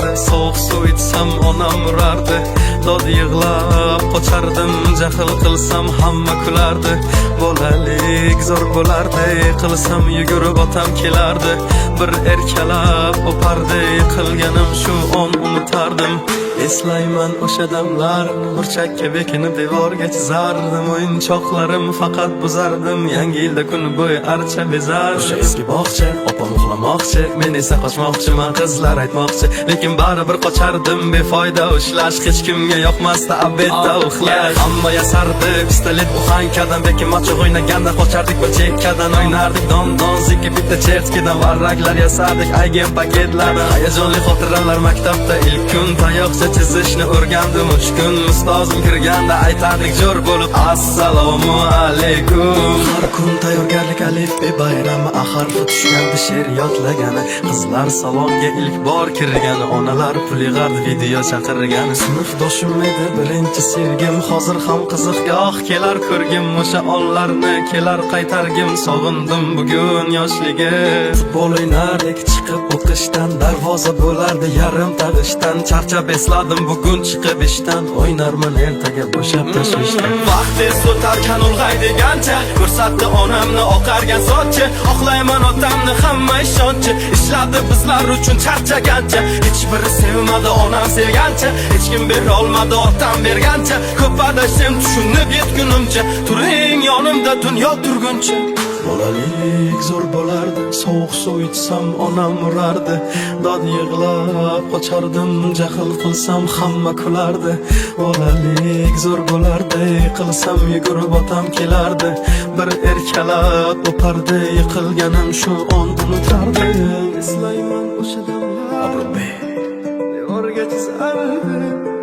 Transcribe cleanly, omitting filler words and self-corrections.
bo'lardi. Sovuq suv ichsam onam urardi. Dod yig'lab qochardim, jahl qilsam hamma kulardi. Bolalik zo'r bo'lardi, qilsam yugurib otam kelardi. Bir erkalab o'pardi, qilganim shu on unutardim. Eslayman o'sha damlar, burchakka bekinib devorga chizardim. O'yinchoqlarim faqat buzardim, yangi yilda kun bo'yi archa bezardim. O'sha eski bog'cha, opam uxlamoqchi, men esa qochmoqchiman, qizlar aytmoqchi. Lekin baribir qochardim, befoyda ushlash, hech kimga yoqmasdi abedda uxlash. Hamma yasardi, pistolet buxankadan, bekin machoq o'ynaganda qochardik bir chekkadan. O'ynardik don zikki bitta chertkidan, varraklar yasadik aygen paketlardan. Hayajonli xotiralar maktabda ilk kun, tayoqcha chizishni o'rgandim 3 kun. Ustozim kirganda aytardik jo'r bo'lib assalomu alaykum. Har kun tayyorgarlik alifbe bayrami, harfi tushganda she'r yodlagani. Qizlar salonga ilk bor kirgani, onalar pul yig'ardi, video chaqirgani. Sinfdoshim edi birinchi sevgim, hozir ham qiziqgoh kelar ko'rgim. O'sha onlarni kelar qaytargim, sog'indim bugun yoshligim. Futbol o'ynardik chiqib o'qishdan, darvoza bo'lardi yarim tag'ishdan. Charchab esladim bugun chiqib ishdan, o'ynarman ertaga bo'shab tashvishdan. Vaqt tez o'tarkan ulg'ay degancha, ko'rsatdi onamni oqargan sochi. Oqlayman otamni hamma ishonchi, ishladi bizlar uchun charchagancha. Hech biri sevmadi onam sevgancha, hech kim bera olmadi otam bergancha. Ko'p adashdim tushunib yetgunimcha, turing yonimda dunyo turguncha. Bolalik zo'r bo'lardi, sovuq suv ichsam onam urardi. Dod yig'lab qochardim, jahl qilsam hamma kulardi. Bolalik zo'r bo'lardi, qilsam yugurib otam kelardi. Bir erkalab o'pardi, yiqilganim shu on unutardi. Eslayman o'sha damlar, devorga chizardi.